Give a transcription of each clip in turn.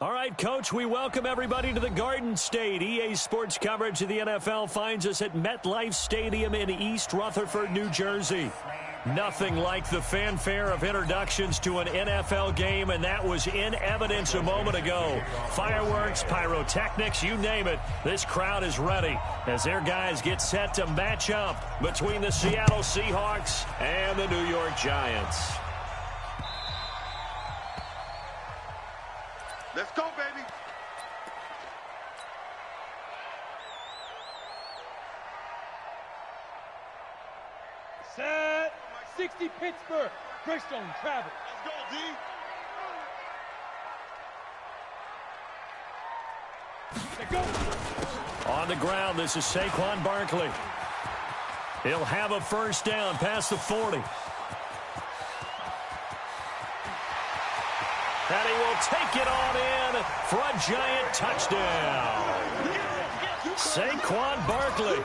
All right, Coach, we welcome everybody to the Garden State. EA Sports coverage of the NFL finds us at MetLife Stadium in East Rutherford, New Jersey. Nothing like the fanfare of introductions to an NFL game, and that was in evidence a moment ago. Fireworks, pyrotechnics, you name it. This crowd is ready as their guys get set to match up between the Seattle Seahawks and the New York Giants. Let's go, baby. Set. 60 Pittsburgh. Greystone Travis. Let's go, D. Let's go. On the ground, this is Saquon Barkley. He'll have a first down past the 40. And he will take it on in for a Giant touchdown. Saquon Barkley,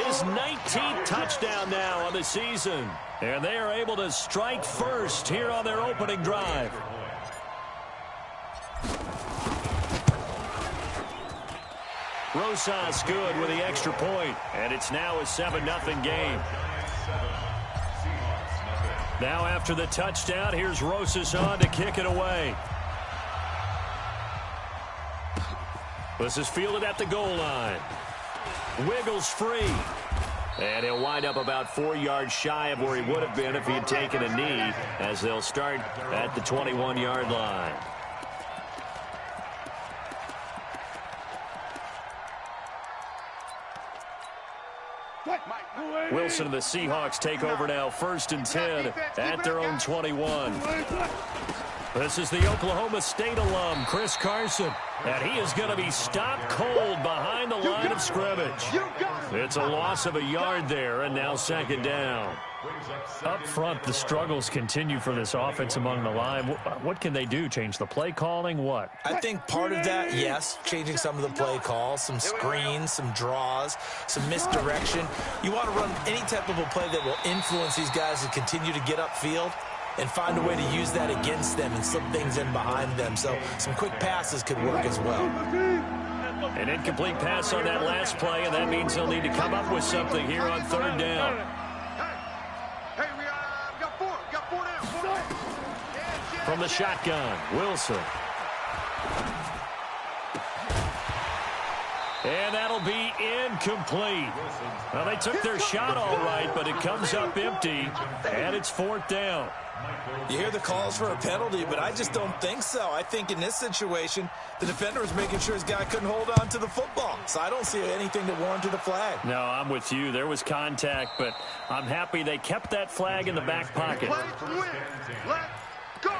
his 19th touchdown now on the season. And they are able to strike first here on their opening drive. Rosas good with the extra point. And it's now a 7-0 game. Now after the touchdown, here's Rosas on to kick it away. This is fielded at the goal line. Wiggles free. And he'll wind up about 4 yards shy of where he would have been if he had taken a knee, as they'll start at the 21-yard line. Wilson and the Seahawks take over now, 1st and 10 at their own 21. This is the Oklahoma State alum, Chris Carson, and he is going to be stopped cold behind the line of scrimmage. It's a loss of a yard there, and now 2nd down. Up front, the struggles continue for this offense among the line. What can they do? Change the play calling? What? I think part of that, yes, changing some of the play calls, some screens, some draws, some misdirection. You want to run any type of a play that will influence these guys to continue to get upfield and find a way to use that against them and slip things in behind them. So some quick passes could work as well. An incomplete pass on that last play, and that means they'll need to come up with something here on 3rd down. Hey, we got four down. From the shotgun, Wilson. And that'll be incomplete. Well, they took their shot all right, but it comes up empty, and it's 4th down. You hear the calls for a penalty, but I just don't think so. I think in this situation, the defender was making sure his guy couldn't hold on to the football. So I don't see anything that warranted a flag. No, I'm with you. There was contact, but I'm happy they kept that flag in the back pocket. Let's go.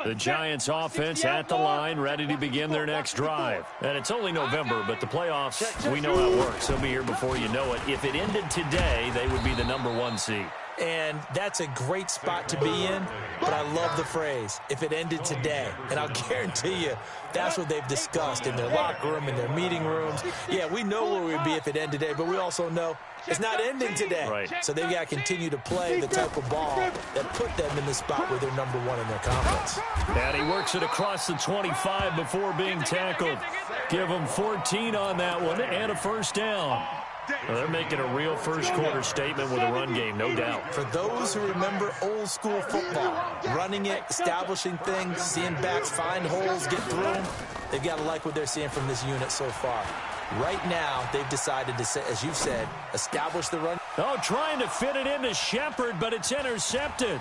The Giants offense at the line, ready to begin their next drive. And it's only November, but the playoffs, we know how it works. They'll be here before you know it. If it ended today, they would be the #1 seed. And that's a great spot to be in, but I love the phrase, if it ended today. And I'll guarantee you, that's what they've discussed in their locker room, in their meeting rooms. Yeah, we know where we'd be if it ended today, but we also know it's not ending today. Right. So they've got to continue to play the type of ball that put them in the spot where they're #1 in their conference. And he works it across the 25 before being tackled. Give him 14 on that one and a 1st down. Well, they're making a real first-quarter statement with a run game, no doubt. For those who remember old-school football, running it, establishing things, seeing backs find holes, get through them, they've got to like what they're seeing from this unit so far. Right now, they've decided to, as you've said, establish the run. Oh, trying to fit it into Shepard, but it's intercepted.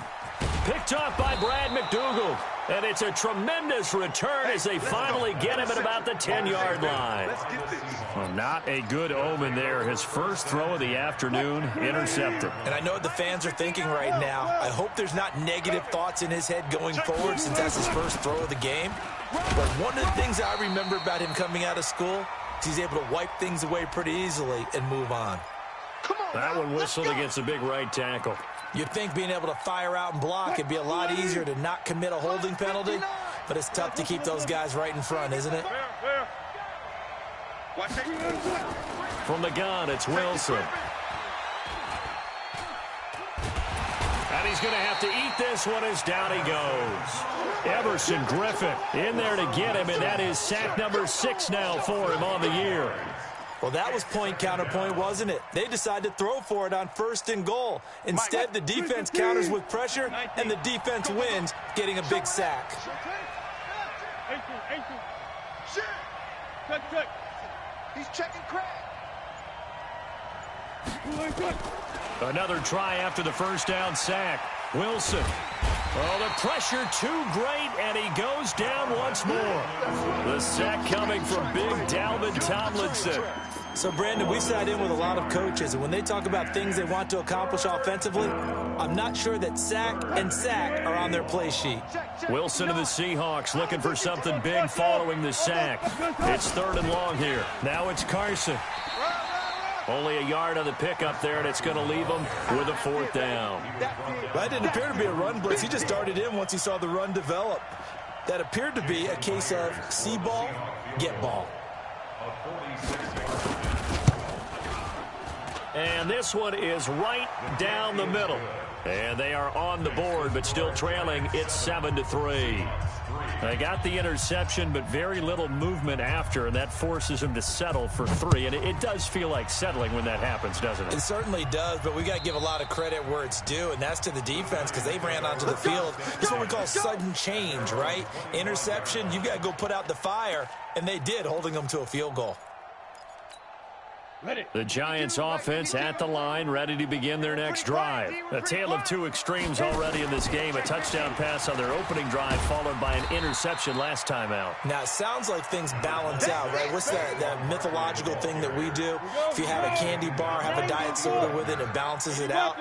Picked off by Brad McDougal. And it's a tremendous return as they finally get him at about the 10-yard line. Well, not a good omen there. His first throw of the afternoon, intercepted. And I know what the fans are thinking right now. I hope there's not negative thoughts in his head going forward since that's his first throw of the game. But one of the things I remember about him coming out of school is he's able to wipe things away pretty easily and move on. That one whistled against a big right tackle. You'd think being able to fire out and block it'd be a lot easier to not commit a holding penalty, but it's tough to keep those guys right in front, isn't it? Watch it. From the gun, it's Wilson. And he's going to have to eat this one as down he goes. Everson Griffin in there to get him, and that is sack number 6 now for him on the year. Well, that was point counterpoint, wasn't it? They decided to throw for it on 1st and goal. Instead, the defense counters with pressure, and the defense wins, getting a big sack. Shit. Cut. He's checking crack. Another try after the first down sack. Wilson. Oh, the pressure too great, and he goes down once more. The sack coming from big Dalvin Tomlinson. So, Brandon, we sat in with a lot of coaches, and when they talk about things they want to accomplish offensively, I'm not sure that sack and sack are on their play sheet. Wilson of the Seahawks looking for something big following the sack. It's 3rd and long here. Now it's Carson. Only a yard on the pickup there, and it's going to leave him with a 4th down. That didn't appear to be a run blitz. He just darted in once he saw the run develop. That appeared to be a case of see ball, get ball. And this one is right down the middle. And they are on the board, but still trailing. It's 7-3. They got the interception, but very little movement after, and that forces him to settle for 3. And it does feel like settling when that happens, doesn't it? It certainly does, but we got to give a lot of credit where it's due, and that's to the defense because they ran onto the field. This is what we call sudden change, right? Interception, you got to go put out the fire, and they did, holding them to a field goal. The Giants offense at the line, ready to begin their next drive. A tale of two extremes already in this game. A touchdown pass on their opening drive, followed by an interception last time out. Now, it sounds like things balance out, right? What's that mythological thing that we do? If you have a candy bar, have a diet soda with it, it balances it out.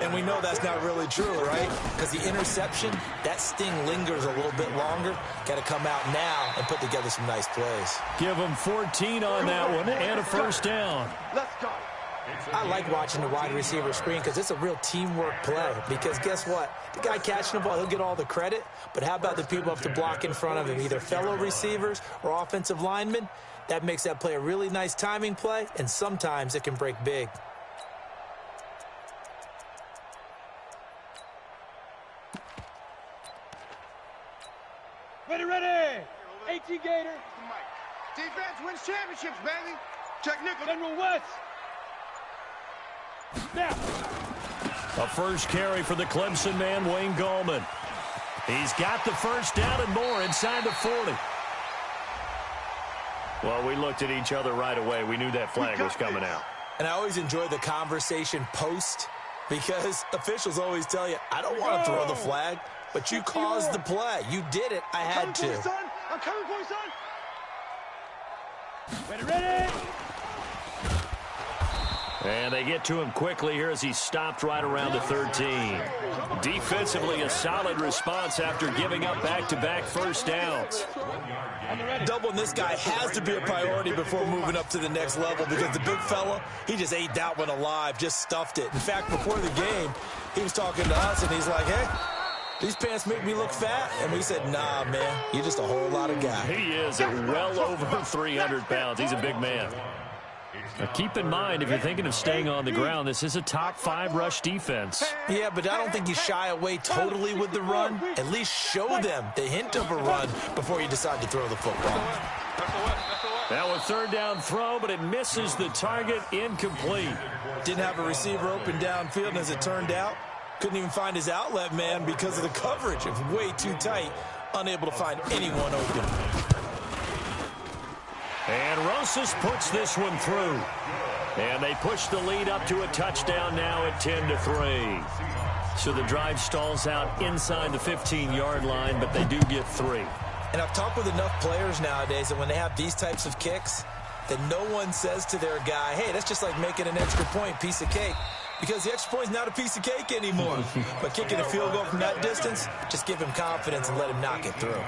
And we know that's not really true, right? Because the interception, that sting lingers a little bit longer. Got to come out now and put together some nice plays. Give them 14 on that one and a first down. Let's go. I like watching the wide receiver screen because it's a real teamwork play. Because guess what? The guy catching the ball, he'll get all the credit. But how about the people up to block in front of him, either fellow receivers or offensive linemen? That makes that play a really nice timing play, and sometimes it can break big. Ready. 18 Gator. Defense wins championships, baby. Check nickel. General West. Now. A first carry for the Clemson man, Wayne Gallman. He's got the first down and more inside the 40. Well, we looked at each other right away. We knew that flag was coming out. And I always enjoy the conversation post because officials always tell you, I don't want to throw the flag, but you caused the play. You did it. I had to. I'm coming for you, son. Ready. And they get to him quickly here as he stopped right around the 13. Defensively, a solid response after giving up back-to-back first downs. Doubling this guy has to be a priority before moving up to the next level because the big fella, he just ate that one alive, just stuffed it. In fact, before the game, he was talking to us, and he's like, hey, these pants make me look fat. And we said, nah, man, you're just a whole lot of guy. He is at well over 300 pounds. He's a big man. Now keep in mind, if you're thinking of staying on the ground, this is a top 5 rush defense. Yeah, but I don't think you shy away totally with the run. At least show them the hint of a run before you decide to throw the football. That was third down throw, but it misses the target, incomplete. Didn't have a receiver open downfield, and as it turned out, couldn't even find his outlet man because of the coverage. It was way too tight, unable to find anyone open. And Rosas puts this one through. And they push the lead up to a touchdown now at 10-3. So the drive stalls out inside the 15-yard line, but they do get 3. And I've talked with enough players nowadays that when they have these types of kicks, that no one says to their guy, hey, that's just like making an extra point, piece of cake. Because the extra point is not a piece of cake anymore. But kicking a field goal from that distance, just give him confidence and let him knock it through.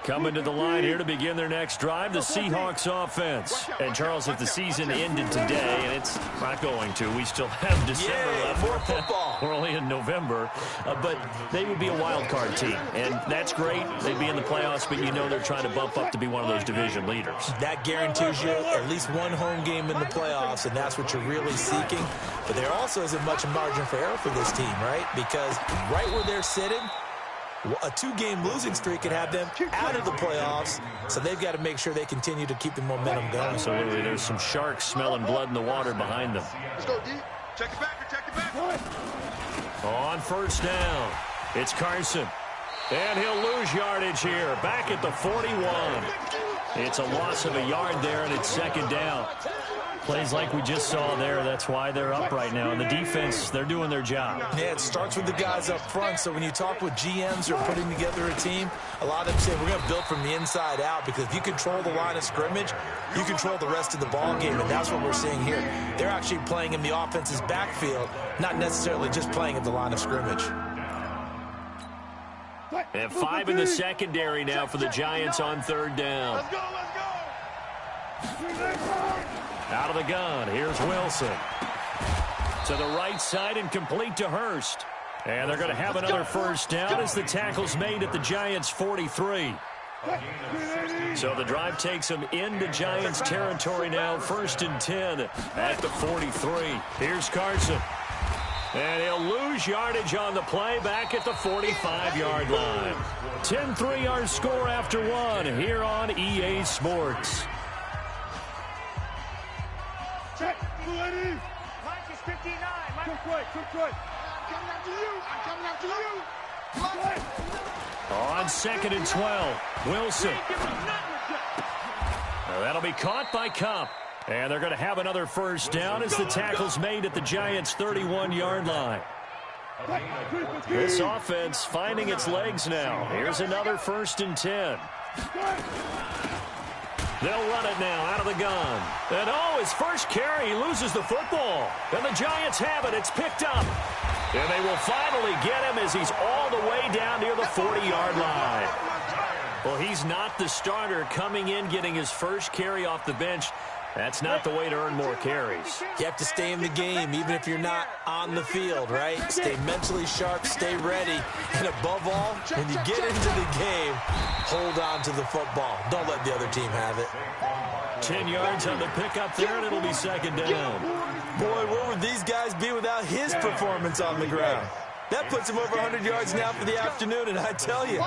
Coming to the line here to begin their next drive, the Seahawks offense. And, Charles, if the season ended today, and it's not going to, we still have December left. More football. We're only in November. But they would be a wild card team. And that's great. They'd be in the playoffs, but you know they're trying to bump up to be one of those division leaders. That guarantees you at least one home game in the playoffs, and that's what you're really seeking. But there also isn't much margin for error for this team, right? Because right where they're sitting, a 2-game losing streak could have them out of the playoffs, so they've got to make sure they continue to keep the momentum going. Absolutely. There's some sharks smelling blood in the water behind them. Let's go, D. Check it back, protect it back. On first down, it's Carson. And he'll lose yardage here, back at the 41. It's a loss of a yard there, and it's second down. Plays like we just saw there. That's why they're up right now. And the defense, they're doing their job. Yeah, it starts with the guys up front. So when you talk with GMs who are putting together a team, a lot of them say we're going to build from the inside out, because if you control the line of scrimmage, you control the rest of the ball game, and that's what we're seeing here. They're actually playing in the offense's backfield, not necessarily just playing at the line of scrimmage. And 5 in the secondary now for the Giants on third down. Let's go, let's go. Out of the gun, here's Wilson. To the right side and complete to Hurst. And they're going to have another first down as the tackle's made at the Giants' 43. So the drive takes them into Giants territory now, 1st and 10 at the 43. Here's Carson. And he'll lose yardage on the play back at the 45-yard line. 10-3 our score after one here on EA Sports. Check. Ready. Mike is 59. Mike. Quick. I'm coming after you. On 2nd and 12, Wilson. That'll be caught by Cup. And they're going to have another first down as the tackle's made at the Giants' 31-yard line. This offense finding its legs now. Here's another 1st and 10. They'll run it now out of the gun. And his first carry, he loses the football. And the Giants have it. It's picked up. And they will finally get him as he's all the way down near the 40-yard line. Well, he's not the starter coming in, getting his first carry off the bench. That's not the way to earn more carries. You have to stay in the game, even if you're not on the field, right? Stay mentally sharp, stay ready. And above all, when you get into the game, hold on to the football. Don't let the other team have it. 10 yards on the pickup there, and it'll be second down. Boy, where would these guys be without his performance on the ground? That puts him over 100 yards now for the afternoon, and I tell you,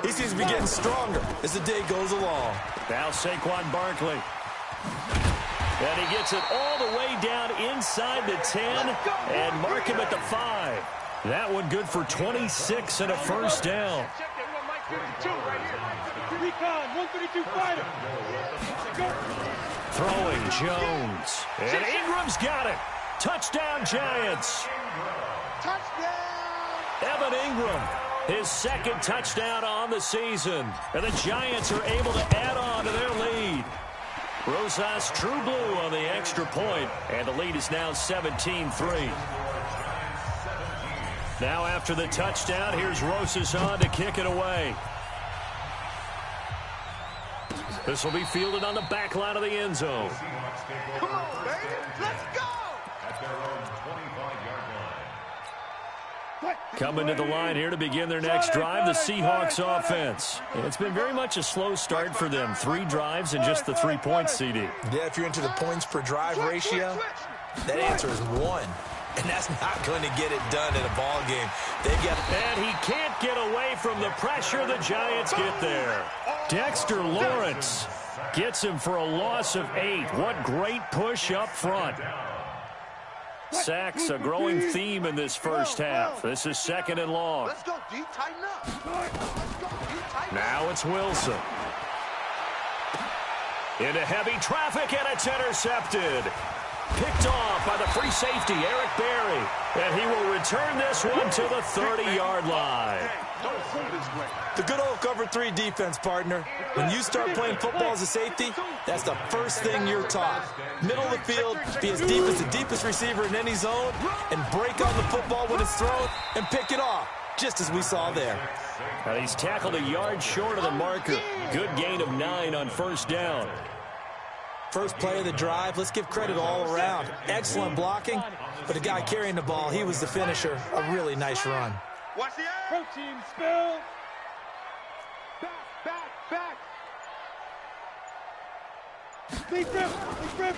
he seems to be getting stronger as the day goes along. Now Saquon Barkley. And he gets it all the way down inside the 10 and mark him at the 5. That one good for 26 and a first down. Recon, 132 fighter. Throwing Jones. And Ingram's got it. Touchdown, Giants. Touchdown. Evan Ingram, his second touchdown on the season. And the Giants are able to add on to their lead. Rosas True Blue on the extra point, and the lead is now 17-3. Now after the touchdown, here's Rosas on to kick it away. This will be fielded on the back line of the end zone. Come on, baby. Let's go. Coming to the line here to begin their next drive, the Seahawks offense. It's been very much a slow start for them. 3 drives and just the 3 points, CD. Yeah, if you're into the points per drive ratio, that answer is 1. And that's not going to get it done in a ball game. And he can't get away from the pressure. The Giants get there. Dexter Lawrence gets him for a loss of 8. What great push up front. Sacks, a growing theme in this first half. This is 2nd and long. Let's go, D. Tighten up. Let's go, D. Tighten up. Now it's Wilson. Into heavy traffic, and it's intercepted. Picked off by the free safety, Eric Berry. And he will return this one to the 30-yard line. The good old cover 3 defense, partner. When you start playing football as a safety, that's the first thing you're taught. Middle of the field, be as deep as the deepest receiver in any zone, and break on the football when it's thrown and pick it off. just as we saw there. And he's tackled a yard short of the marker. Good gain of 9 on first down. First play of the drive, let's give credit all around. Excellent blocking, but the guy carrying the ball, he was the finisher. A really nice run. Watch the air. Protein spill. Back. Deep rip.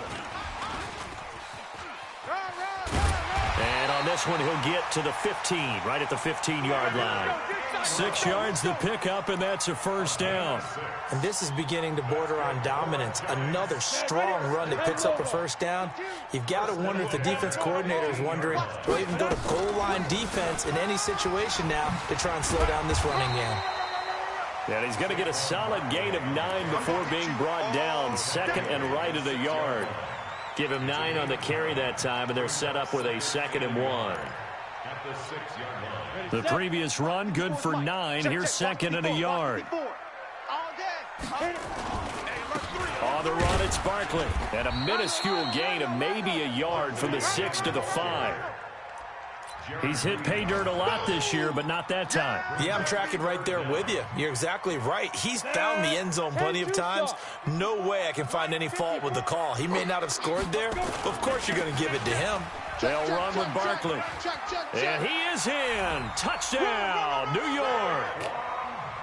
And on this one, he'll get to the 15, right at the 15-yard line. 6 yards the pickup, and that's a first down. And this is beginning to border on dominance. Another strong run that picks up a first down. You've got to wonder if the defense coordinator is wondering, do I even go to goal line defense in any situation now to try and slow down this running game? And he's going to get a solid gain of 9 before being brought down. Second and right at a yard. Give him 9 on the carry that time, and they're set up with a 2nd and 1. The previous run, good for 9. Here's 2nd and a yard. On the run, it's Barkley. And a minuscule gain of maybe a yard from the 6 to the 5. He's hit pay dirt a lot this year, but not that time. Yeah, I'm tracking right there with you. You're exactly right. He's found the end zone plenty of times. No way I can find any fault with the call. He may not have scored there. Of course you're going to give it to him. They'll run with Barkley. And he is in. Touchdown, New York.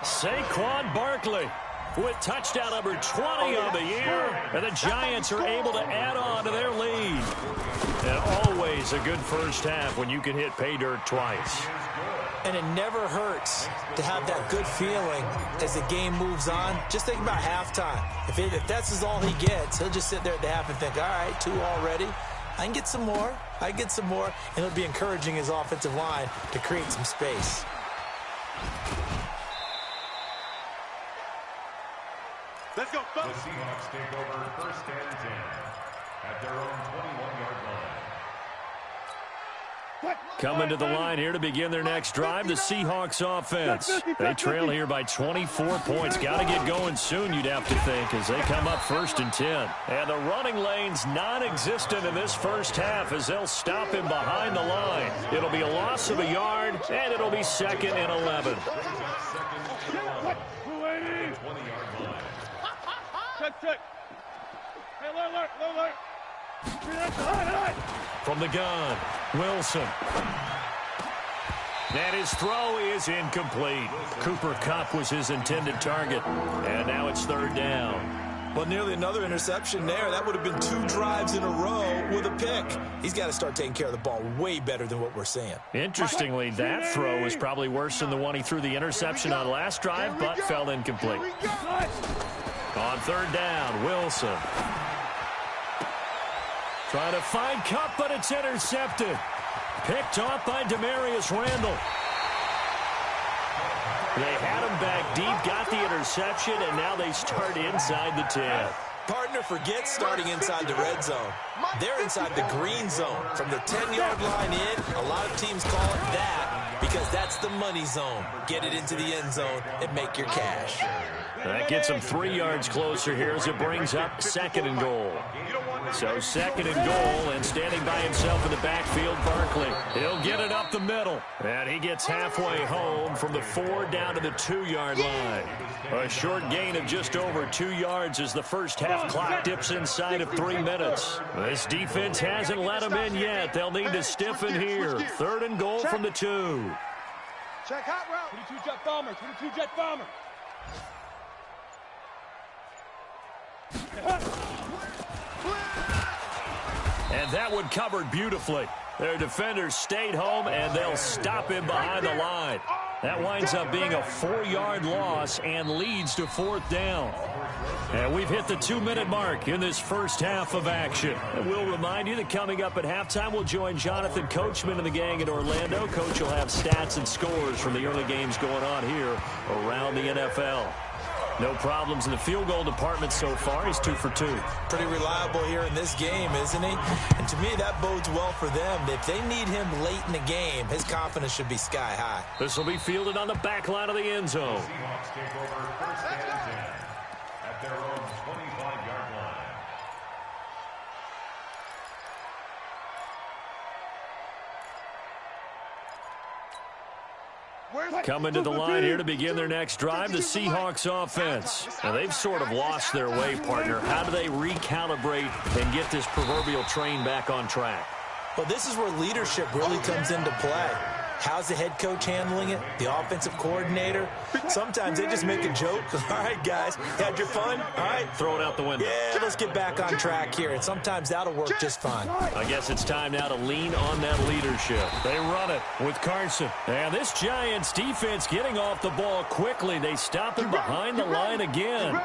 Saquon Barkley with touchdown number 20 on the year. And the Giants are able to add on to their lead. And always a good first half when you can hit pay dirt twice. And it never hurts to have that good feeling as the game moves on. Just think about halftime. If that's all he gets, he'll just sit there at the half and think, all right, 2 already. I can get some more. And it'll be encouraging his offensive line to create some space. Let's go, folks. The Seahawks take over 1st and 10 at their own 21-yard line. Coming to the line here to begin their next drive, the Seahawks offense. They trail here by 24 points. Got to get going soon, you'd have to think, as they come up 1st and 10. And the running lane's non-existent in this first half as they'll stop him behind the line. It'll be a loss of a yard, and it'll be 2nd and 11. Check. Hey, alert. From the gun, Wilson. And his throw is incomplete. Cooper Kupp was his intended target. And now it's 3rd down. But nearly another interception there. That would have been 2 drives in a row with a pick. He's got to start taking care of the ball way better than what we're seeing. Interestingly, that throw is probably worse than the one he threw the interception on last drive, but fell incomplete. On 3rd down, Wilson. Trying to find Kupp, but it's intercepted. Picked off by Demarius Randall. They had him back deep, got the interception, and now they start inside the 10. Partner forgets starting inside the red zone. They're inside the green zone. From the 10-yard line in, a lot of teams call it that because that's the money zone. Get it into the end zone and make your cash. That gets him 3 yards closer here as it brings up 2nd and goal. So 2nd and goal, and standing by himself in the backfield, Barkley. He'll get it up the middle. And he gets halfway home from the 4 down to the 2-yard line. A short gain of just over 2 yards as the first half clock dips inside of 3 minutes. This defense hasn't let them in yet. They'll need to stiffen here. 3rd and goal from the 2. Check hot route. 22 jet bomber. And that one covered beautifully. Their defenders stayed home, and they'll stop him behind the line. That winds up being a 4-yard loss and leads to 4th down. And we've hit the 2-minute mark in this first half of action. And we'll remind you that coming up at halftime, we'll join Jonathan Coachman and the gang in Orlando. Coach will have stats and scores from the early games going on here around the NFL. No problems in the field goal department so far. He's 2 for 2. Pretty reliable here in this game, isn't he? And to me, that bodes well for them. If they need him late in the game, his confidence should be sky high. This will be fielded on the back line of the end zone. Seahawks take over 1st and 10 at their own 25-yard line. Coming to the line here to begin their next drive, the Seahawks offense. Now, they've sort of lost their way, partner. How do they recalibrate and get this proverbial train back on track? Well, this is where leadership really comes into play. How's the head coach handling it? The offensive coordinator? Sometimes they just make a joke. All right, guys, had your fun? All right. Throw it out the window. Yeah, let's get back on track here. And sometimes that'll work just fine. I guess it's time now to lean on that leadership. They run it with Carson. And this Giants defense getting off the ball quickly. They stop him behind the line again.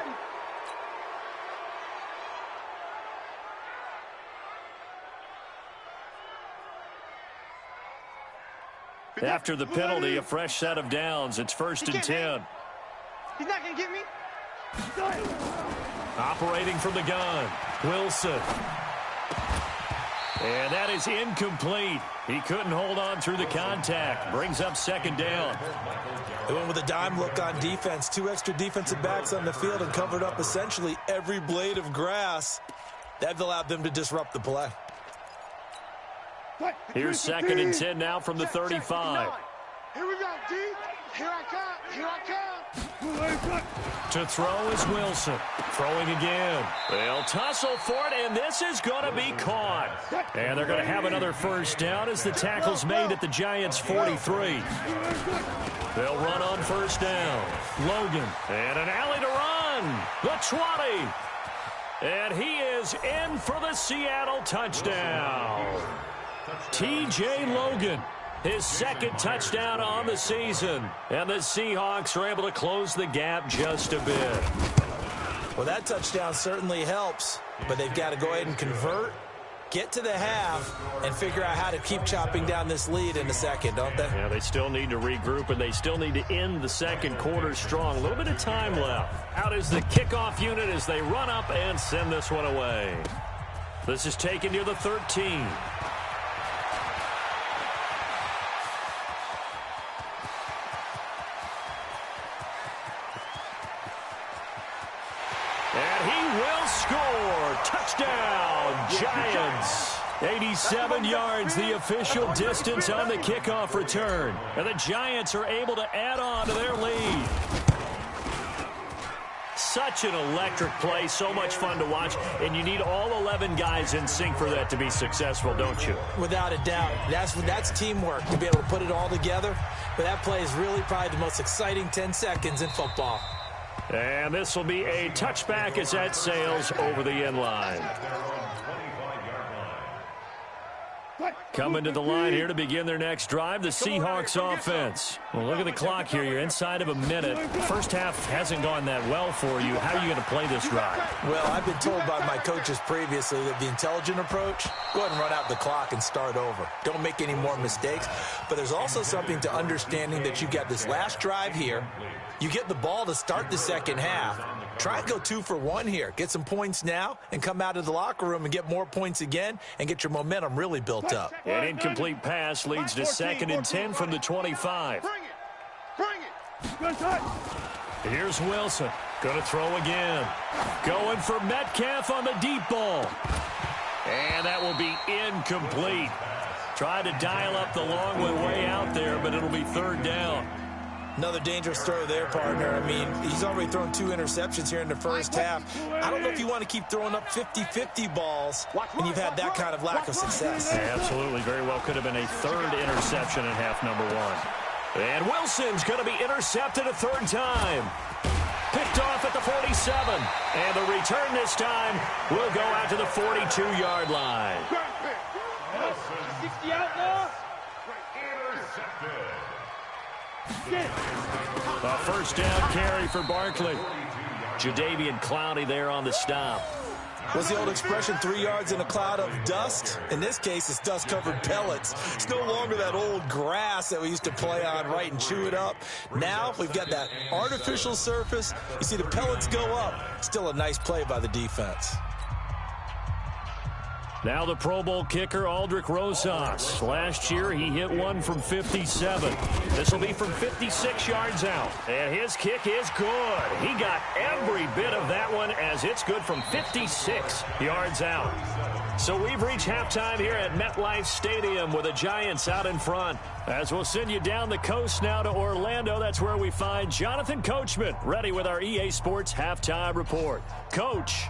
After the penalty, a fresh set of downs. It's 1st and 10. He's not going to get me. Operating from the gun, Wilson. And that is incomplete. He couldn't hold on through the contact. Brings up 2nd down. They went with a dime look on defense. 2 extra defensive backs on the field and covered up essentially every blade of grass. That allowed them to disrupt the play. Here's 2nd and 10 now from the 35. Here we go, D. Here I come. Here I come. To throw is Wilson. Throwing again. They'll tussle for it, and this is going to be caught. And they're going to have another 1st down as the tackle's made at the Giants' 43. They'll run on 1st down. Logan. And an alley to run. The 20. And he is in for the Seattle touchdown. T.J. Logan, his 2nd touchdown on the season. And the Seahawks are able to close the gap just a bit. Well, that touchdown certainly helps, but they've got to go ahead and convert, get to the half, and figure out how to keep chopping down this lead in the second, don't they? Yeah, they still need to regroup, and they still need to end the second quarter strong. A little bit of time left. Out is the kickoff unit as they run up and send this one away. This is taken near the 13. And he will score. Touchdown, Giants. 87 yards, the official distance on the kickoff return. And the Giants are able to add on to their lead. Such an electric play, so much fun to watch, and you need all 11 guys in sync for that to be successful, don't you? Without a doubt. That's teamwork to be able to put it all together. But that play is really probably the most exciting 10 seconds in football. And this will be a touchback as that sails over the end line. Coming to the line here to begin their next drive, the Seahawks offense. Well, look at the clock here. You're inside of a minute. First half hasn't gone that well for you. How are you going to play this drive? Well, I've been told by my coaches previously that the intelligent approach, go ahead and run out the clock and start over. Don't make any more mistakes. But there's also something to understanding that you got this last drive here. You get the ball to start the second half. Try and go 2 for 1 here. Get some points now and come out of the locker room and get more points again and get your momentum really built up. An incomplete pass leads to 2nd and 10 from the 25. Bring it. Here's Wilson. Going to throw again. Going for Metcalf on the deep ball. And that will be incomplete. Try to dial up the long way out there, but it'll be 3rd down. Another dangerous throw there, partner. I mean, he's already thrown 2 interceptions here in the first half. I don't know if you want to keep throwing up 50-50 balls when you've had that kind of lack of success. Yeah, absolutely. Very well could have been a 3rd interception in half number 1. And Wilson's going to be intercepted a 3rd time. Picked off at the 47. And the return this time will go out to the 42-yard line. 60 out now. A 1st down carry for Barkley. Jadeveon Clowney there on the stop. What's the old expression, 3 yards in a cloud of dust? In this case, it's dust-covered pellets. It's no longer that old grass that we used to play on, right, and chew it up. Now we've got that artificial surface. You see the pellets go up. Still a nice play by the defense. Now the Pro Bowl kicker, Aldrick Rosas. Last year, he hit one from 57. This will be from 56 yards out. And his kick is good. He got every bit of that one as it's good from 56 yards out. So we've reached halftime here at MetLife Stadium with the Giants out in front. As we'll send you down the coast now to Orlando, that's where we find Jonathan Coachman ready with our EA Sports halftime report. Coach.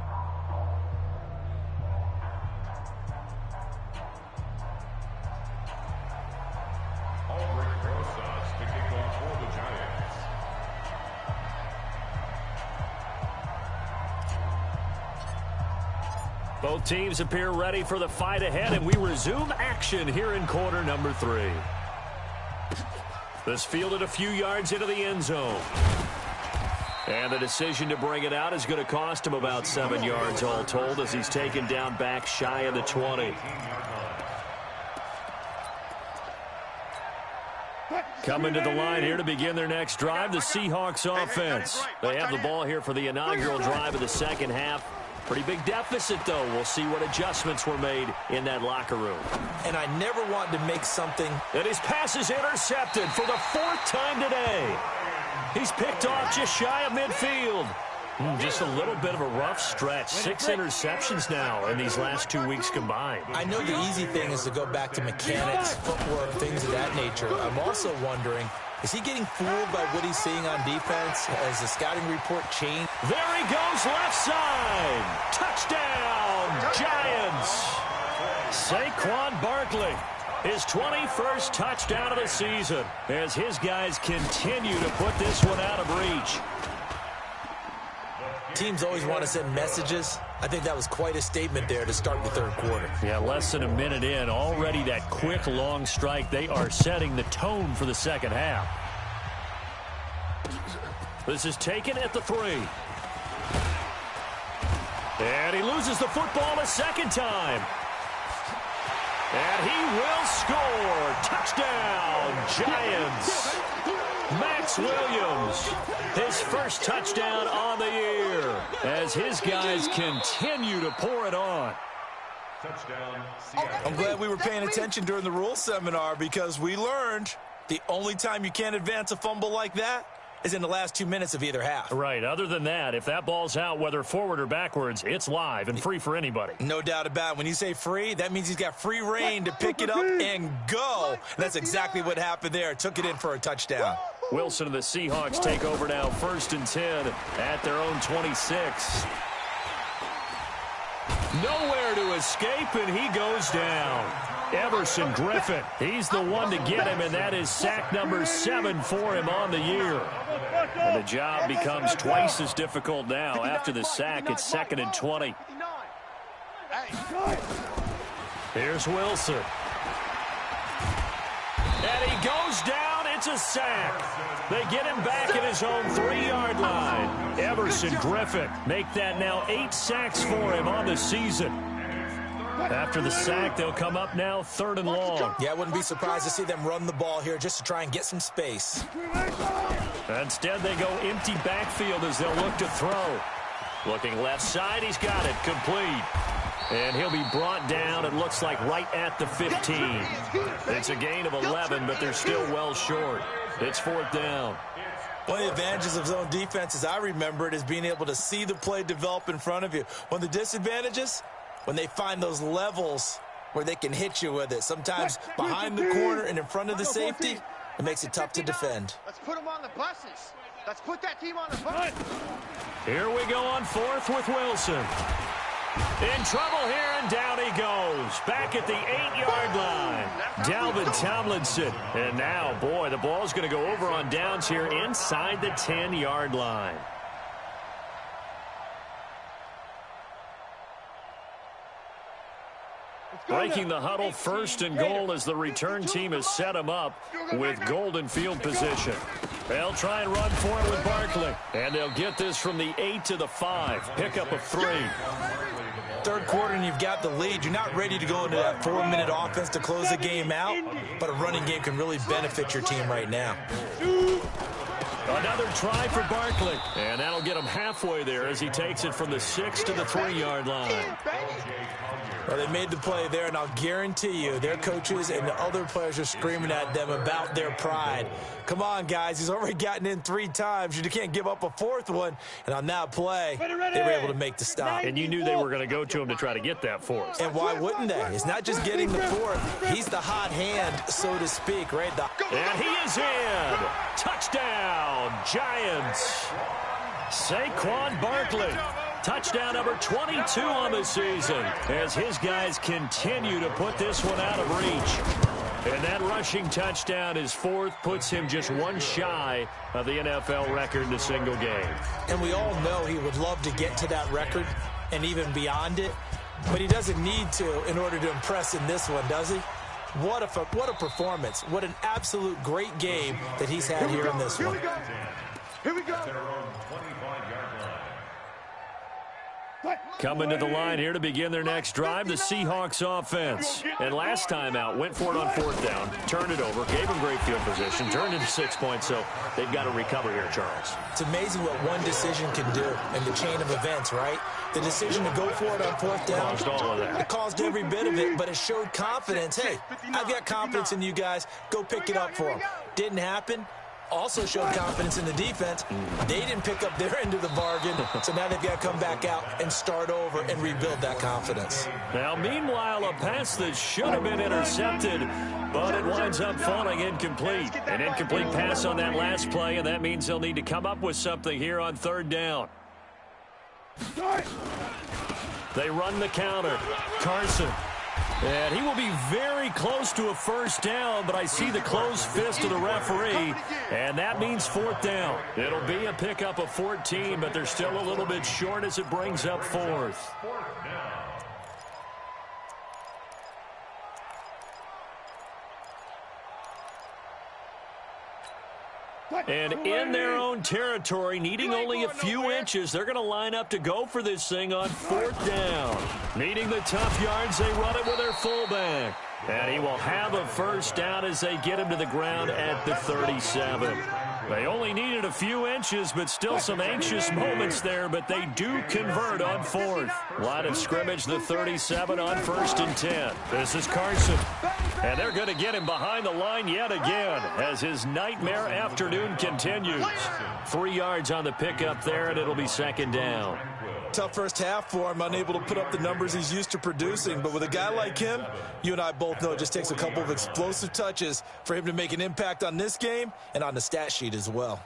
Both teams appear ready for the fight ahead, and we resume action here in quarter number 3. This fielded a few yards into the end zone. And the decision to bring it out is going to cost him about 7 yards all told as he's taken down back shy of the 20. Coming to the line here to begin their next drive, the Seahawks offense. They have the ball here for the inaugural drive of the second half. Pretty big deficit, though. We'll see what adjustments were made in that locker room. And I never want to make something. And his pass is intercepted for the 4th time today. He's picked off just shy of midfield. Just a little bit of a rough stretch. 6 interceptions now in these last 2 weeks combined. I know the easy thing is to go back to mechanics, footwork, things of that nature. I'm also wondering, is he getting fooled by what he's seeing on defense? Has the scouting report changed? There he goes, left side. Touchdown, Giants. Saquon Barkley, his 21st touchdown of the season, as his guys continue to put this one out of reach. Teams always want to send messages. I think that was quite a statement there to start the third quarter. Yeah, less than a minute in. Already that quick, long strike. They are setting the tone for the second half. This is taken at the 3. And he loses the football a second time. And he will score. Touchdown, Giants. Max Williams, his first touchdown on the year, as his guys continue to pour it on. I'm glad we were paying attention during the rules seminar, because we learned the only time you can't advance a fumble like that is in the last 2 minutes of either half. Right. Other than that, if that ball's out, whether forward or backwards, it's live and free for anybody. No doubt about it. When you say free, that means he's got free reign to pick it up and go. And that's exactly what happened there. Took it in for a touchdown. Wilson and the Seahawks take over now, 1st and 10 at their own 26. Nowhere to escape, and he goes down. Everson Griffin, he's the one to get him, and that is sack number 7 for him on the year. And the job becomes twice as difficult now. After the sack, it's 2nd and 20. Here's Wilson. And he goes down. It's a sack. They get him back at his own 3-yard line. Everson Griffin make that now 8 sacks for him on the season. After the sack, they'll come up now 3rd and long. Yeah, I wouldn't be surprised to see them run the ball here just to try and get some space. Instead, they go empty backfield as they'll look to throw. Looking left side, he's got it complete. And he'll be brought down, it looks like, right at the 15. It's a gain of 11, but they're still well short. It's 4th down. One of the advantages of zone defense, as I remember it, is being able to see the play develop in front of you. One of the disadvantages, when they find those levels where they can hit you with it. Sometimes behind the corner and in front of the safety, it makes it tough to defend. Let's put them on the buses. Let's put that team on the bus. Here we go on 4th with Wilson. In trouble here, and down he goes. Back at the 8-yard line. Dalvin Tomlinson. And now, boy, the ball's going to go over on downs here inside the 10-yard line. Breaking the huddle, 1st and goal as the return team has set him up with golden field position. They'll try and run for it with Barkley. And they'll get this from the 8 to the 5. Pickup of 3. Third quarter and you've got the lead. You're not ready to go into that 4-minute offense to close the game out, but a running game can really benefit your team right now. Another try for Barkley. And that'll get him halfway there as he takes it from the 6 to the 3-yard line. Well, they made the play there, and I'll guarantee you their coaches and the other players are screaming at them about their pride. Come on, guys. He's already gotten in 3 times. You can't give up a 4th one. And on that play, they were able to make the stop. And you knew they were going to go to him to try to get that 4th. And why wouldn't they? It's not just getting the 4th. He's the hot hand, so to speak, right? And he is in. Touchdown, Giants. Saquon Barkley. Touchdown number 22 on the season as his guys continue to put this one out of reach. And that rushing touchdown, his 4th, puts him just 1 shy of the NFL record in a single game. And we all know he would love to get to that record and even beyond it, but he doesn't need to in order to impress in this one, does he? What a performance. What an absolute great game that he's had here in this one. Here we go. Coming to the line here to begin their next drive, the Seahawks offense. And last time out, went for it on 4th down, turned it over, gave them great field position, turned into 6 points, so they've got to recover here, Charles. It's amazing what one decision can do in the chain of events, right? The decision to go for it on 4th down. Caused all of that. It caused every bit of it, but it showed confidence. Hey, I've got confidence in you guys. Go pick it up for them. Didn't happen. Also showed confidence in the defense. They didn't pick up their end of the bargain, so now they've got to come back out and start over and rebuild that confidence. Now, meanwhile, a pass that should have been intercepted, but it winds up falling incomplete. An incomplete pass on that last play, and that means they'll need to come up with something here on 3rd down. They run the counter. Carson. And he will be very close to a 1st down, but I see the closed fist of the referee, and that means 4th down. It'll be a pickup of 14, but they're still a little bit short as it brings up 4th. And in their own territory, needing only a few inches, they're going to line up to go for this thing on 4th down. Needing the tough yards, they run it with their fullback. And he will have a 1st down as they get him to the ground at the 37. They only needed a few inches, but still some anxious moments there, but they do convert on 4th. Line of scrimmage, the 37 on 1st and 10. This is Carson. And they're going to get him behind the line yet again as his nightmare afternoon continues. 3 yards on the pickup there, and it'll be 2nd down. Tough first half for him, unable to put up the numbers he's used to producing. But with a guy like him, you and I both know it just takes a couple of explosive touches for him to make an impact on this game and on the stat sheet as well.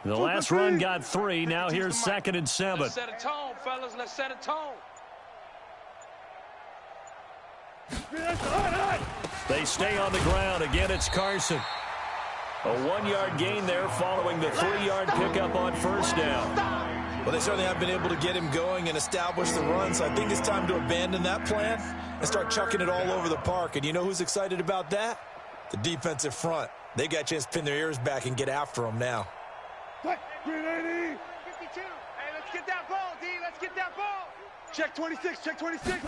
The last run got 3. Now here's 2nd and 7. Let's set a tone, fellas. Let's set a tone. They stay on the ground. Again, it's Carson. A 1-yard gain there following the 3-yard pickup on 1st down. Well, they certainly have been able to get him going and establish the run, so I think it's time to abandon that plan and start chucking it all over the park. And you know who's excited about that? The defensive front. They got a chance to pin their ears back and get after him now. 380. 52. Hey, let's get that ball, D. Let's get that ball. Check 26. Check 26.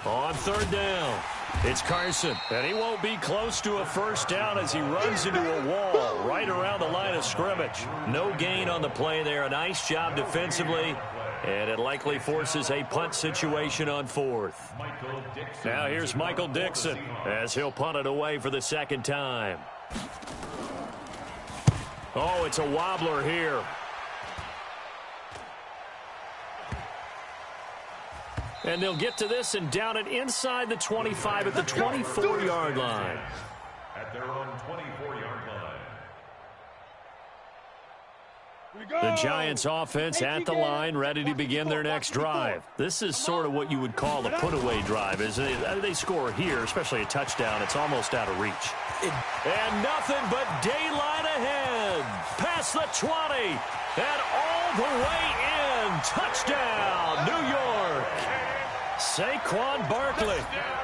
On 3rd down, it's Carson. And he won't be close to a 1st down as he runs into a wall right around the line of scrimmage. No gain on the play there. A nice job defensively. And it likely forces a punt situation on 4th. Now here's Michael Dixon as he'll punt it away for the 2nd time. Oh, it's a wobbler here. And they'll get to this and down it inside the 25 at the 24-yard line. At their own 24-yard line. The Giants offense at the line, ready to begin their next drive. This is sort of what you would call a put-away drive, isn't it? They score here, especially a touchdown. It's almost out of reach. And nothing but daylight ahead. Past the 20 and all the way in. Touchdown, New York. Saquon Barkley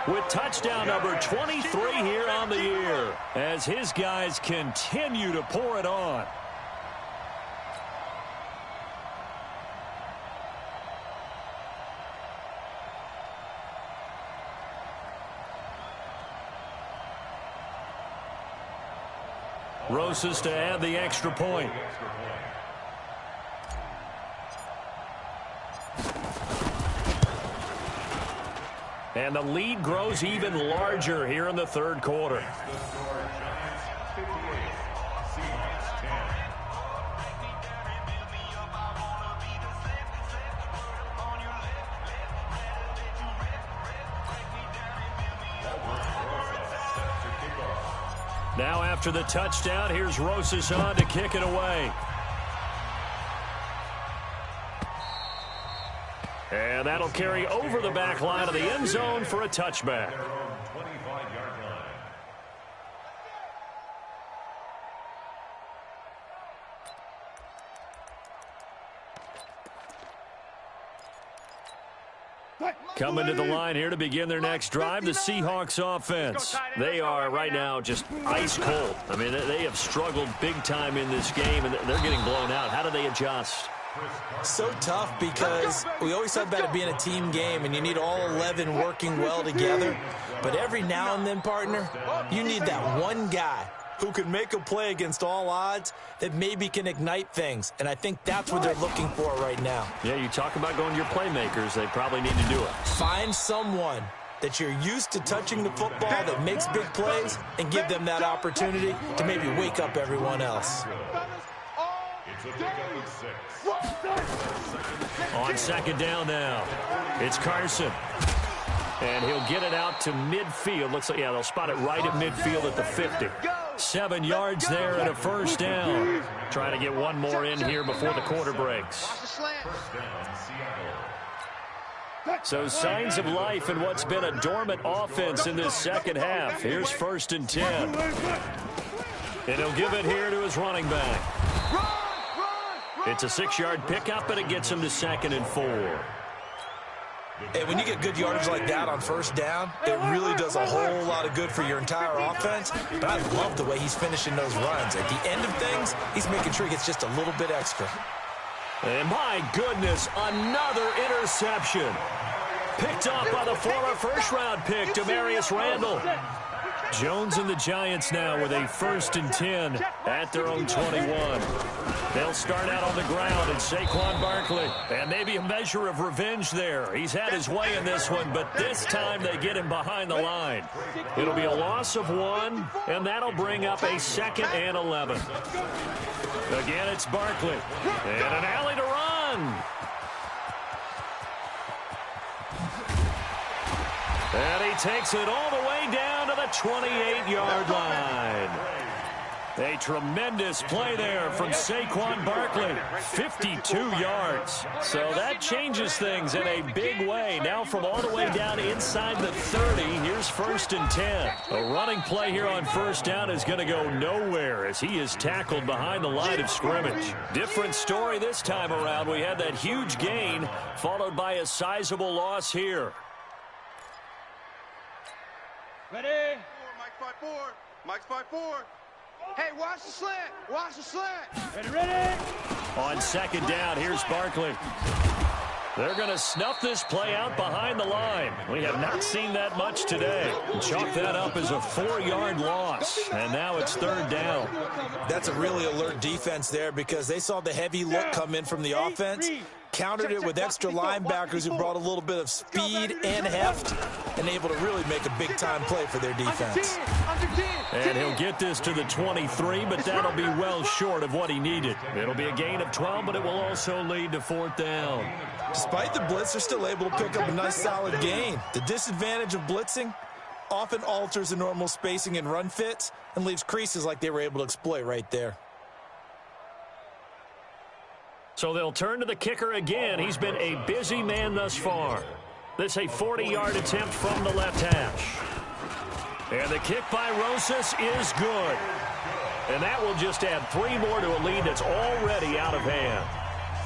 with touchdown number 23 here on the year as his guys continue to pour it on. Rosas to add the extra point. And the lead grows even larger here in the third quarter. Now after the touchdown, here's Rosas on to kick it away. And that'll carry over the back line of the end zone for a touchback. Coming to the line here to begin their next drive, the Seahawks offense. They are right now just ice cold. I mean, they have struggled big time in this game, and they're getting blown out. How do they adjust? So tough because we always talk about it being a team game, and you need all 11 working well together. But every now and then, partner, you need that one guy who can make a play against all odds that maybe can ignite things. And I think that's what they're looking for right now. Yeah, you talk about going to your playmakers. They probably need to do it. Find someone that you're used to touching the football that makes big plays and give them that opportunity to maybe wake up everyone else. On second down now, it's Carson. And he'll get it out to midfield. Looks like, yeah, they'll spot it right at midfield at the 50. 7 yards there and a first down. Trying to get one more in here before the quarter breaks. So signs of life in what's been a dormant offense in this second half. Here's 1st and 10. And he'll give it here to his running back. It's a 6-yard pickup, and it gets him to 2nd and 4. And when you get good yardage like that on first down, it really does a whole lot of good for your entire offense. But I love the way he's finishing those runs. At the end of things, he's making sure he gets just a little bit extra. And my goodness, another interception. Picked off by the former first-round pick, Demarius Randall. Jones and the Giants now with a 1st and 10 at their own 21. They'll start out on the ground, and Saquon Barkley. And maybe a measure of revenge there. He's had his way in this one, but this time they get him behind the line. It'll be a loss of 1, and that'll bring up a 2nd and 11. Again, it's Barkley. And an alley to run. And he takes it all the way down to the 28-yard line. A tremendous play there from Saquon Barkley. 52 yards. So that changes things in a big way. Now from all the way down inside the 30, here's 1st and 10. A running play here on first down is going to go nowhere as he is tackled behind the line of scrimmage. Different story this time around. We had that huge gain followed by a sizable loss here. Ready? Mike's 5-4. Mike's 5-4. Hey, watch the slant. Watch the slant. Ready? On second down, here's Barkley. They're going to snuff this play out behind the line. We have not seen that much today. Chalk that up as a 4-yard loss. And now it's 3rd down. That's a really alert defense there because they saw the heavy look come in from the offense, countered it with extra linebackers who brought a little bit of speed and heft, and able to really make a big-time play for their defense. And he'll get this to the 23, but that'll be well short of what he needed. It'll be a gain of 12, but it will also lead to 4th down. Despite the blitz, they're still able to pick up a nice solid gain. The disadvantage of blitzing often alters the normal spacing and run fits and leaves creases like they were able to exploit right there. So they'll turn to the kicker again. He's been a busy man thus far. This a 40-yard attempt from the left hash. And the kick by Rosas is good. And that will just add 3 more to a lead that's already out of hand.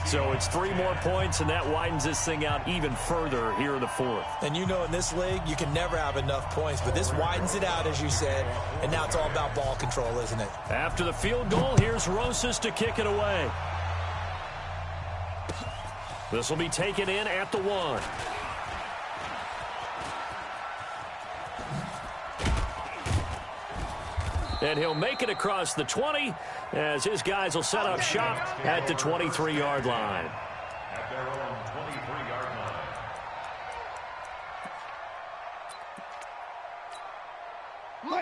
So it's 3 more points, and that widens this thing out even further here in the 4th. And you know in this league, you can never have enough points, but this widens it out, as you said, and now it's all about ball control, isn't it? After the field goal, here's Rosas to kick it away. This will be taken in at the 1. And he'll make it across the 20 as his guys will set up shop at the 23-yard line. At their own 23-yard line.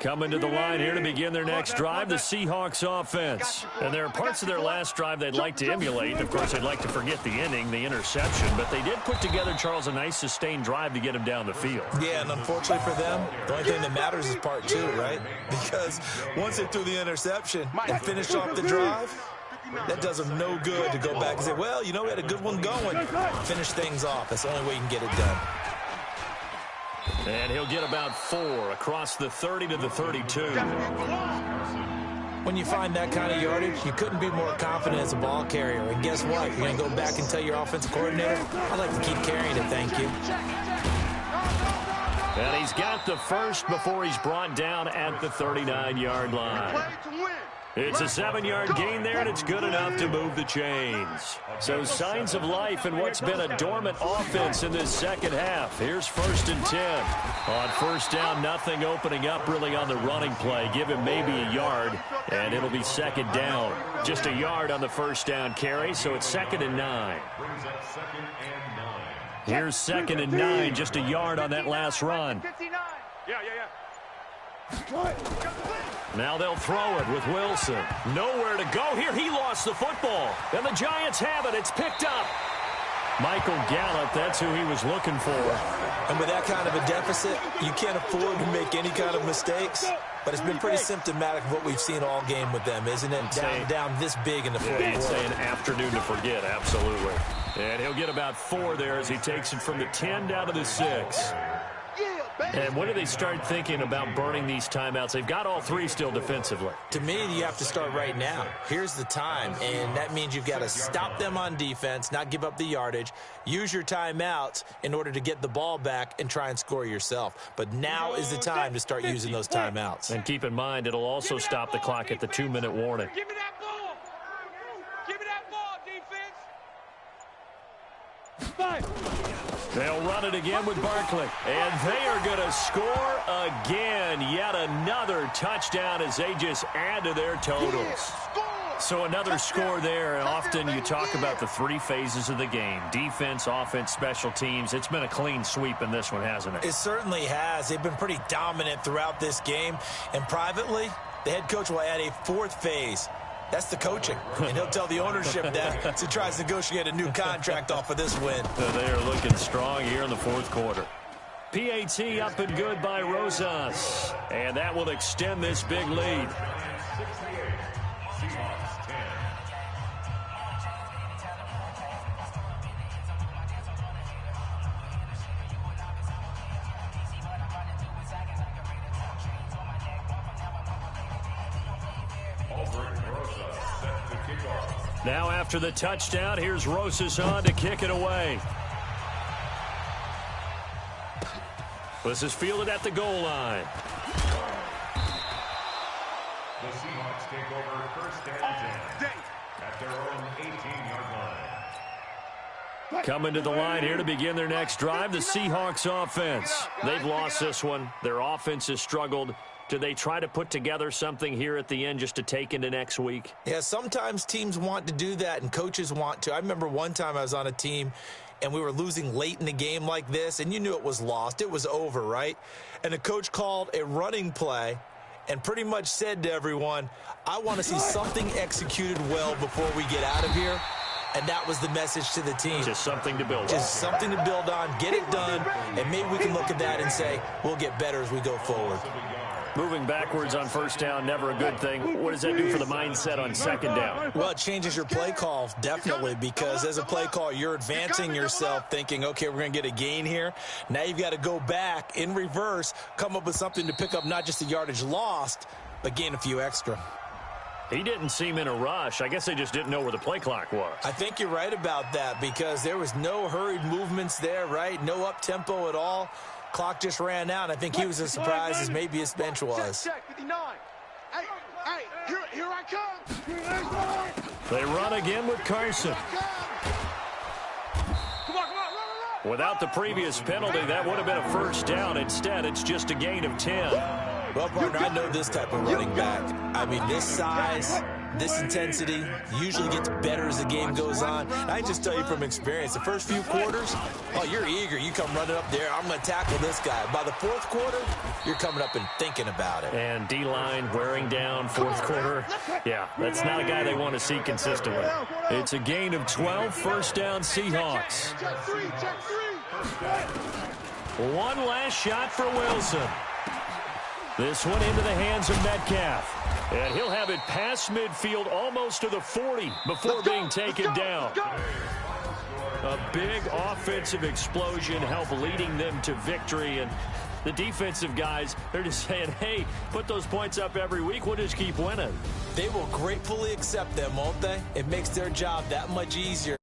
Coming to the line here to begin their next drive, the Seahawks offense. And there are parts of their last drive they'd like to emulate. Of course, they'd like to forget the ending, the interception. But they did put together, Charles, a nice sustained drive to get him down the field. Yeah, and unfortunately for them, the only thing that matters is part two, right? Because once they threw the interception and finished off the drive, that does them no good to go back and say, well, you know, we had a good one going. Finish things off. That's the only way you can get it done. And he'll get about 4 across the 30 to the 32. When you find that kind of yardage, you couldn't be more confident as a ball carrier. And guess what? You're going to go back and tell your offensive coordinator, I'd like to keep carrying it, thank you. And he's got the first before he's brought down at the 39-yard line. It's a 7-yard gain there, and it's good enough to move the chains. So signs of life in what's been a dormant offense in this second half. Here's 1st and 10. On first down, nothing opening up really on the running play. Give him maybe a yard, and it'll be 2nd down. Just a yard on the first down carry, so it's 2nd and 9. Here's 2nd and 9, just a yard on that last run. Now they'll throw it with Wilson. Nowhere to go here. He lost the football. And the Giants have it. It's picked up. Michael Gallup, that's who he was looking for. And with that kind of a deficit, you can't afford to make any kind of mistakes. But it's been pretty symptomatic of what we've seen all game with them, isn't it? Down this big in the fourth quarter. You'd say an afternoon to forget, absolutely. And he'll get about 4 there as he takes it from the 10 down to the 6. And when do they start thinking about burning these timeouts? They've got all 3 still defensively. To me, you have to start right now. Here's the time, and that means you've got to stop them on defense, not give up the yardage, use your timeouts in order to get the ball back and try and score yourself. But now is the time to start using those timeouts. And keep in mind, it'll also stop the clock at the 2-minute warning. Give me that ball. Give me that ball, defense. They'll run it again with Barkley. And they are going to score again. Yet another touchdown as they just add to their totals. So another score there. And often you talk about the 3 phases of the game. Defense, offense, special teams. It's been a clean sweep in this one, hasn't it? It certainly has. They've been pretty dominant throughout this game. And privately, the head coach will add a 4th phase. That's the coaching, and he'll tell the ownership that as he tries to negotiate a new contract off of this win. They are looking strong here in the 4th quarter. PAT up and good by Rosas, and that will extend this big lead. Now after the touchdown, here's Rosas on to kick it away. This is fielded at the goal line. The Seahawks take over 1st and 10 at their own 18-yard line. Coming to the line here to begin their next drive, the Seahawks offense. They've lost this one. Their offense has struggled. Do they try to put together something here at the end just to take into next week? Yeah, sometimes teams want to do that and coaches want to. I remember one time I was on a team and we were losing late in the game like this, and you knew it was lost. It was over, right? And the coach called a running play and pretty much said to everyone, I want to see something executed well before we get out of here. And that was the message to the team. Just something to build on. Just something to build on, get it done, and maybe we can look at that and say, we'll get better as we go forward. Moving backwards on first down, never a good thing. What does that do for the mindset on 2nd down? Well, it changes your play call, definitely, because as a play call, you're advancing yourself thinking, okay, we're going to get a gain here. Now you've got to go back in reverse, come up with something to pick up not just the yardage lost, but gain a few extra. He didn't seem in a rush. I guess they just didn't know where the play clock was. I think you're right about that because there was no hurried movements there, right? No up-tempo at all. Clock just ran out. I think he was as surprised as maybe his bench was. Check, 59. Hey, here I come. They run again with Carson. Come on. Without the previous penalty, that would have been a first down. Instead, it's just a gain of 10. Well, partner, I know this type of running back. I mean, this size, this intensity usually gets better as the game goes on. I just tell you from experience, the first few quarters, oh, you're eager. You come running up there, I'm going to tackle this guy. By the fourth quarter, you're coming up and thinking about it. And D-line wearing down fourth quarter. Yeah, that's not a guy they want to see consistently. It's a gain of 12, first down Seahawks. Check three. One last shot for Wilson. This one into the hands of Metcalf. And he'll have it past midfield almost to the 40 before being taken down. A big offensive explosion helped leading them to victory. And the defensive guys, they're just saying, hey, put those points up every week. We'll just keep winning. They will gratefully accept them, won't they? It makes their job that much easier.